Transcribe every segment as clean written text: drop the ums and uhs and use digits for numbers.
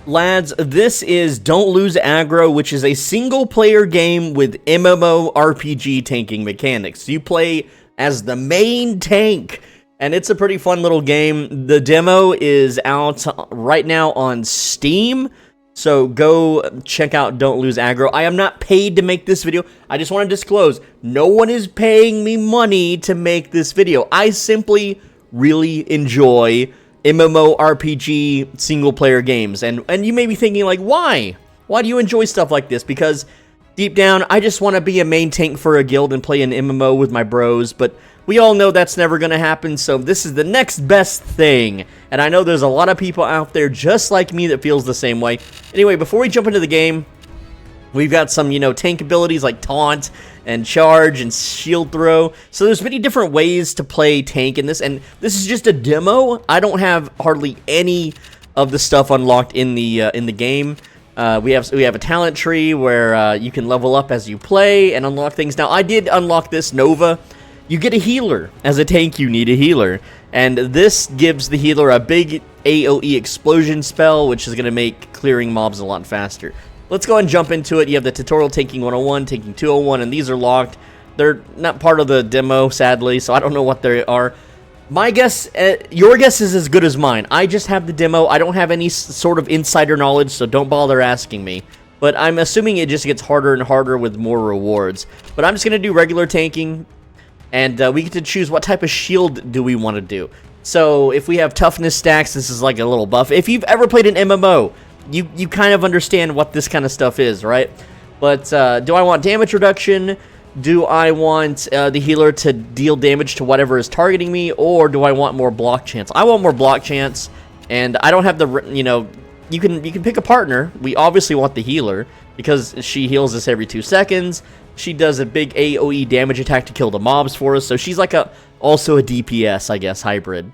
Lads, this is Don't Lose Aggro, which is a single-player game with MMORPG tanking mechanics. You play as the main tank, and it's a pretty fun little game. The demo is out right now on Steam, so go check out Don't Lose Aggro. I am not paid to make this video. I just want to disclose, no one is paying me money to make this video. I simply really enjoy MMORPG single-player games, and you may be thinking, like, why? Why do you enjoy stuff like this? Because deep down, I just want to be a main tank for a guild and play an MMO with my bros, but we all know that's never going to happen, so this is the next best thing, and I know there's a lot of people out there just like me that feels the same way. Anyway, before we jump into the game, we've got some, tank abilities like taunt and charge and shield throw. So there's many different ways to play tank in this, and this is just a demo. I don't have hardly any of the stuff unlocked in the game. We have a talent tree where you can level up as you play and unlock things. Now I did unlock this Nova. You get a healer. As a tank, you need a healer, and this gives the healer a big AoE explosion spell, which is going to make clearing mobs a lot faster. Let's go and jump into it. You have the tutorial Tanking 101, Tanking 201, and these are locked. They're not part of the demo, sadly, so I don't know what they are. My guess, your guess is as good as mine. I just have the demo. I don't have any sort of insider knowledge, so don't bother asking me. But I'm assuming it just gets harder and harder with more rewards. But I'm just going to do regular tanking, and we get to choose what type of shield do we want to do. So if we have toughness stacks, this is like a little buff. If you've ever played an MMO, you kind of understand what this kind of stuff is, right? But do I want damage reduction? Do I want the healer to deal damage to whatever is targeting me? Or do I want more block chance? I want more block chance, and I don't have the, you can pick a partner. We obviously want the healer because she heals us every 2 seconds. She does a big AoE damage attack to kill the mobs for us, so she's like also a DPS, I guess, hybrid.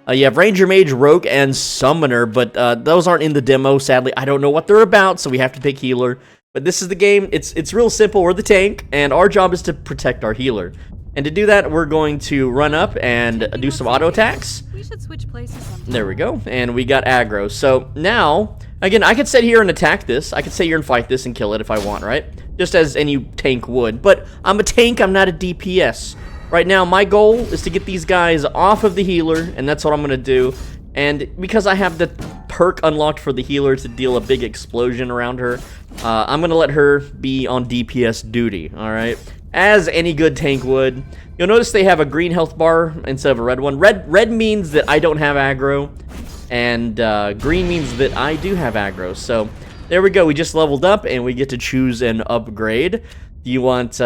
You have Ranger, Mage, Rogue, and Summoner, but those aren't in the demo, sadly. I don't know what they're about, so we have to pick Healer. But this is the game. It's real simple. We're the tank, and our job is to protect our healer. And to do that, we're going to run up and do some auto attacks. We should switch places sometime. There we go, and we got aggro. So now, again, I could sit here and attack this. I could sit here and fight this and kill it if I want, right? Just as any tank would. But I'm a tank, I'm not a DPS. Right now, my goal is to get these guys off of the healer, and that's what I'm going to do. And because I have the perk unlocked for the healer to deal a big explosion around her, I'm going to let her be on DPS duty, alright? As any good tank would. You'll notice they have a green health bar instead of a red one. Red means that I don't have aggro, and green means that I do have aggro. So, there we go. We just leveled up, and we get to choose an upgrade. Do you want...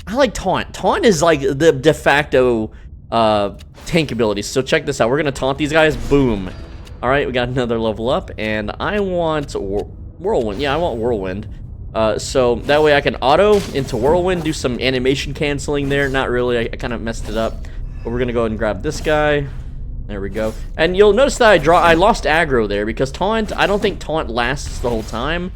I like taunt. Taunt is like the de facto tank ability. So check this out. We're going to taunt these guys. Boom. All right, we got another level up. And I want Whirlwind. Yeah, I want Whirlwind. So that way I can auto into Whirlwind, do some animation canceling there. Not really. I kind of messed it up. But we're going to go ahead and grab this guy. There we go. And you'll notice that I lost aggro there because taunt, I don't think taunt lasts the whole time.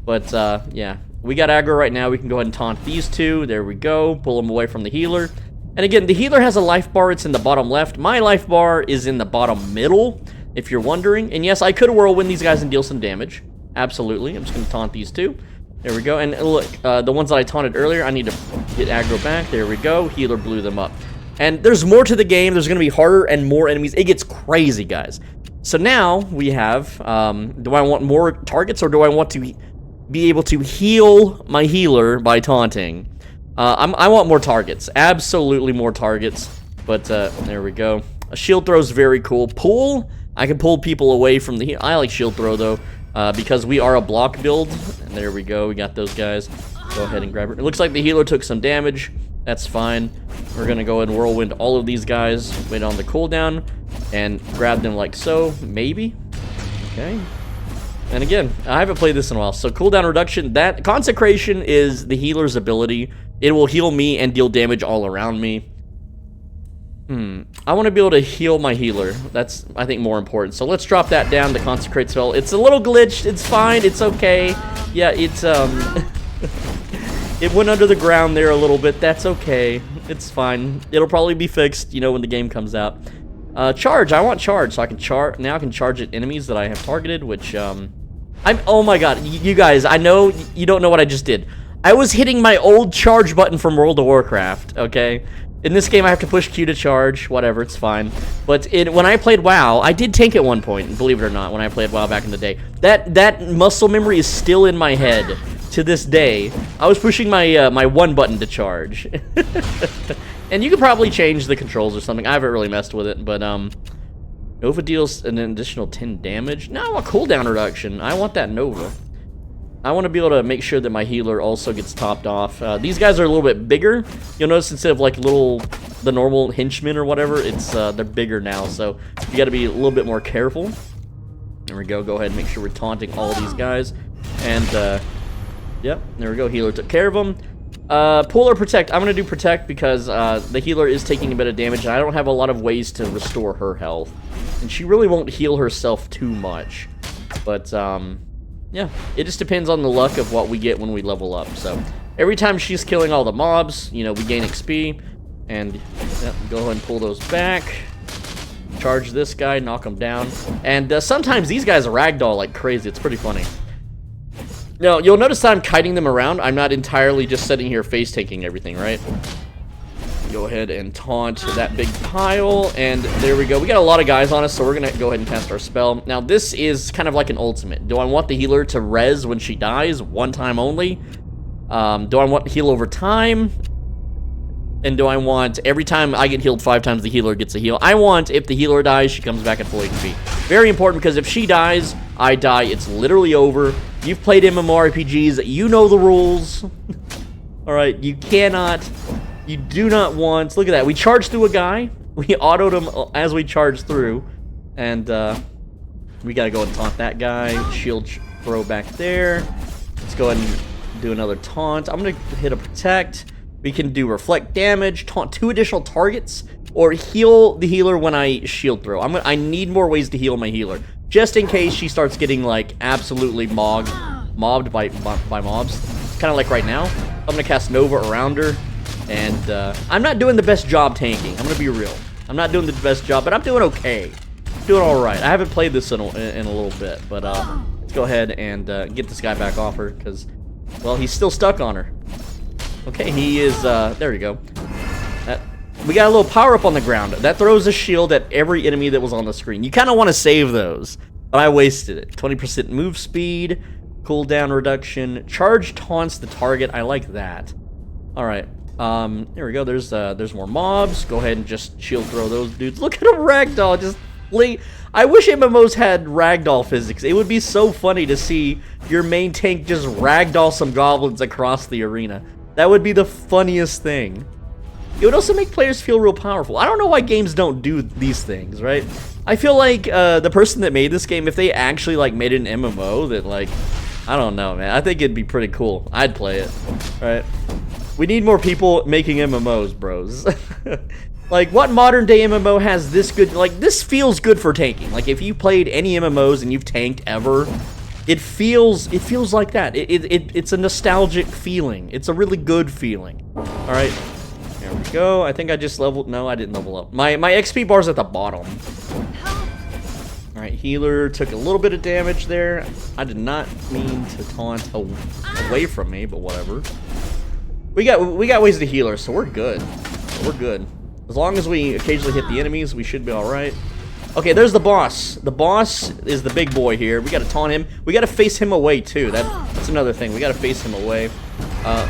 But, yeah. We got aggro right now. We can go ahead and taunt these two. There we go. Pull them away from the healer. And again, the healer has a life bar. It's in the bottom left. My life bar is in the bottom middle, if you're wondering. And yes, I could whirlwind these guys and deal some damage. Absolutely. I'm just going to taunt these two. There we go. And look, the ones that I taunted earlier, I need to get aggro back. There we go. Healer blew them up. And there's more to the game. There's going to be harder and more enemies. It gets crazy, guys. So now we have, do I want more targets or do I want to be able to heal my healer by taunting? I want more targets. Absolutely more targets. But there we go. A shield throw is very cool. Pull, I can pull people away from the heal. I like shield throw though, because we are a block build. And there we go. We got those guys. Go ahead and grab it. It looks like the healer took some damage. That's fine. We're gonna go ahead and whirlwind all of these guys. Wait on the cooldown and grab them like so. Maybe. Okay. And again, I haven't played this in a while, so cooldown reduction, that Consecration is the healer's ability. It will heal me and deal damage all around me. I want to be able to heal my healer. That's, I think, more important. So let's drop that down, the Consecrate spell. It's a little glitched. It's fine. It's okay. Yeah, it's, it went under the ground there a little bit. That's okay. It's fine. It'll probably be fixed, when the game comes out. Charge. I want charge, so I can now I can charge at enemies that I have targeted, which Oh my god, you guys, I know you don't know what I just did. I was hitting my old charge button from World of Warcraft, okay? In this game, I have to push Q to charge, whatever, it's fine. But when I played WoW, I did tank at one point, believe it or not, when I played WoW back in the day. That muscle memory is still in my head to this day. I was pushing my my one button to charge. And you could probably change the controls or something. I haven't really messed with it, but Nova deals an additional 10 damage. No, a cooldown reduction. I want that Nova. I want to be able to make sure that my healer also gets topped off. These guys are a little bit bigger. You'll notice instead of like the normal henchmen or whatever, it's they're bigger now. So you got to be a little bit more careful. There we go. Go ahead and make sure we're taunting all of these guys. And yep, there we go. Healer took care of them. Pull or protect. I'm gonna do protect because the healer is taking a bit of damage, and I don't have a lot of ways to restore her health, and she really won't heal herself too much. But yeah, it just depends on the luck of what we get when we level up. So every time she's killing all the mobs, you know, we gain XP, and yeah, go ahead and pull those back. Charge this guy, knock him down, and sometimes these guys ragdoll like crazy. It's pretty funny. Now, you'll notice that I'm kiting them around. I'm not entirely just sitting here face tanking everything, right? Go ahead and taunt that big pile, and there we go. We got a lot of guys on us, so we're gonna go ahead and cast our spell. Now, this is kind of like an ultimate. Do I want the healer to res when she dies, one time only? Do I want heal over time? And do I want every time I get healed 5 times, the healer gets a heal? I want if the healer dies, she comes back at full HP. Very important, because if she dies, I die. It's literally over. You've played MMORPGs, you know the rules. Alright, you do not want, look at that, we charged through a guy, we autoed him as we charged through, and we gotta go and taunt that guy, shield throw back there. Let's go ahead and do another taunt. I'm gonna hit a protect. We can do reflect damage, taunt 2 additional targets, or heal the healer when I shield throw. I need more ways to heal my healer, just in case she starts getting like absolutely mobbed by mobs. Kind of like right now. I'm gonna cast Nova around her, and I'm not doing the best job tanking. I'm gonna be real. I'm not doing the best job, but I'm doing okay. Doing all right. I haven't played this in a little bit, but let's go ahead and get this guy back off her, because, well, he's still stuck on her. Okay, he is, there we go. We got a little power up on the ground. That throws a shield at every enemy that was on the screen. You kind of want to save those, but I wasted it. 20% move speed, cooldown reduction, charge taunts the target. I like that. All right, there we go. There's more mobs. Go ahead and just shield throw those dudes. Look at a ragdoll, just I wish MMOs had ragdoll physics. It would be so funny to see your main tank just ragdoll some goblins across the arena. That would be the funniest thing. It would also make players feel real powerful. I don't know why games don't do these things, right? I feel like the person that made this game, if they actually like made an MMO that like, I don't know, man. I think it'd be pretty cool. I'd play it, right? We need more people making MMOs, bros. Like, what modern day MMO has this good, like, this feels good for tanking. Like, if you played any MMOs and you've tanked ever, it feels like that. It's a nostalgic feeling. It's a really good feeling. All right, there we go. I think I just leveled. No, I didn't level up. My XP bar's at the bottom. All right, healer took a little bit of damage there. I did not mean to taunt away from me, but whatever. We got ways to heal her, so we're good. We're good. As long as we occasionally hit the enemies, we should be all right. Okay, there's the boss. The boss is the big boy here. We gotta taunt him. We gotta face him away too. That's another thing. We gotta face him away.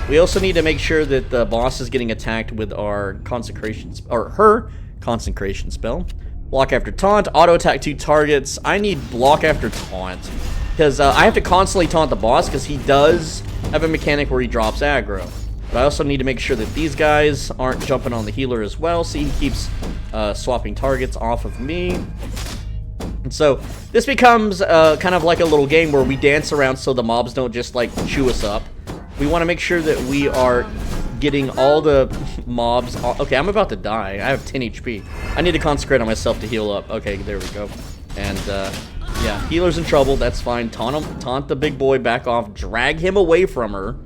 We also need to make sure that the boss is getting attacked with our consecration or her consecration spell. Block after taunt, auto attack 2 targets. I need block after taunt because I have to constantly taunt the boss because he does have a mechanic where he drops aggro. But I also need to make sure that these guys aren't jumping on the healer as well. See, he keeps swapping targets off of me. And so this becomes kind of like a little game where we dance around so the mobs don't just like chew us up. We want to make sure that we are getting all the mobs. Okay, I'm about to die. I have 10 HP. I need to concentrate on myself to heal up. Okay, there we go. And yeah, healer's in trouble. That's fine. Taunt the big boy back off. Drag him away from her.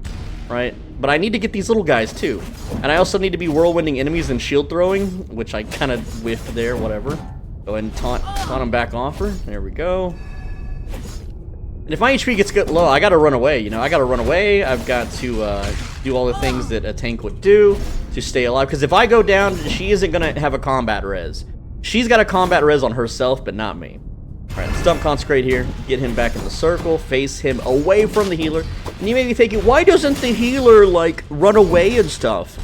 Right? But I need to get these little guys too. And I also need to be whirlwinding enemies and shield throwing, which I kind of whiffed there, whatever. Go ahead and taunt them back off her. There we go. And if my HP gets low, I gotta run away, you know? I gotta run away. I've got to do all the things that a tank would do to stay alive. Because if I go down, she isn't gonna have a combat res. She's got a combat res on herself, but not me. Alright, let's dump Consecrate here. Get him back in the circle. Face him away from the healer. And you may be thinking, why doesn't the healer, like, run away and stuff?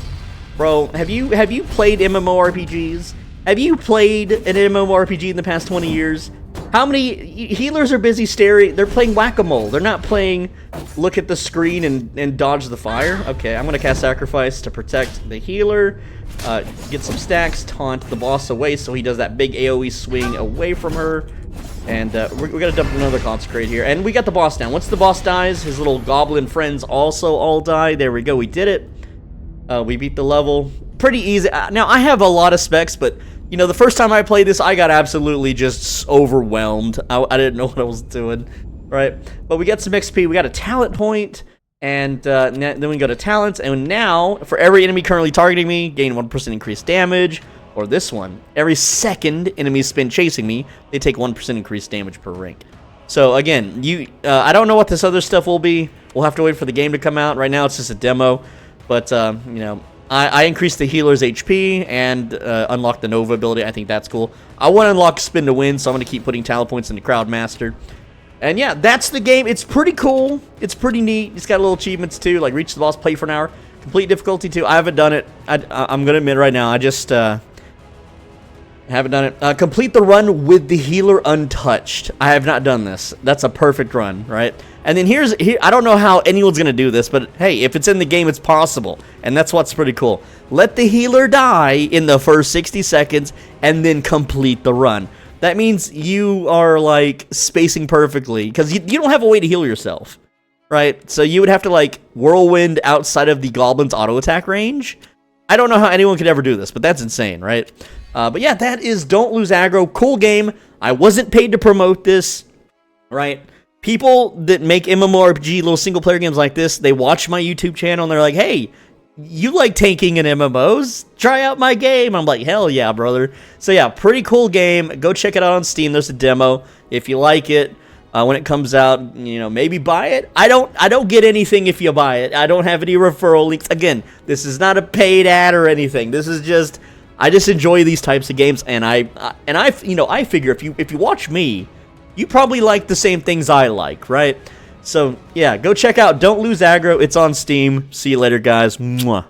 Bro, have you played MMORPGs? Have you played an MMORPG in the past 20 years? How many healers are busy staring? They're playing whack-a-mole. They're not playing look at the screen and dodge the fire. Okay, I'm gonna cast Sacrifice to protect the healer. Get some stacks, taunt the boss away so he does that big AoE swing away from her. And we're gonna dump another Consecrate here. And we got the boss down. Once the boss dies, his little goblin friends also all die. There we go, we did it. We beat the level. Pretty easy. Now, I have a lot of specs, but you know, the first time I played this, I got absolutely just overwhelmed. I didn't know what I was doing, right? But we got some XP, we got a talent point, and then we go to talents, and now, for every enemy currently targeting me, gain 1% increased damage, or this one, every second enemies spend chasing me, they take 1% increased damage per rank. So again, I don't know what this other stuff will be. We'll have to wait for the game to come out. Right now, it's just a demo, but, you know, I increased the healer's HP and unlocked the Nova ability. I think that's cool. I want to unlock Spin to Win, so I'm going to keep putting talent points into Crowdmaster. And yeah, that's the game. It's pretty cool. It's pretty neat. It's got little achievements too, like reach the boss, play for an hour. Complete difficulty too. I haven't done it. I'm going to admit right now, I just haven't done it. Complete the run with the healer untouched. I have not done this. That's a perfect run, right? And then here, I don't know how anyone's going to do this, but hey, if it's in the game, it's possible. And that's what's pretty cool. Let the healer die in the first 60 seconds and then complete the run. That means you are, like, spacing perfectly, because you don't have a way to heal yourself, right? So you would have to, like, whirlwind outside of the goblin's auto attack range. I don't know how anyone could ever do this, but that's insane, right? But yeah, that is Don't Lose Aggro. Cool game. I wasn't paid to promote this, right? People that make MMORPG, little single-player games like this, they watch my YouTube channel, and they're like, hey, you like tanking in MMOs? Try out my game. I'm like, hell yeah, brother. So yeah, pretty cool game. Go check it out on Steam. There's a demo. If you like it, when it comes out, you know, maybe buy it. I don't get anything if you buy it. I don't have any referral links. Again, this is not a paid ad or anything. This is just, I just enjoy these types of games, and I figure if you watch me, you probably like the same things I like, right? So, yeah, go check out Don't Lose Aggro. It's on Steam. See you later, guys. Mwah.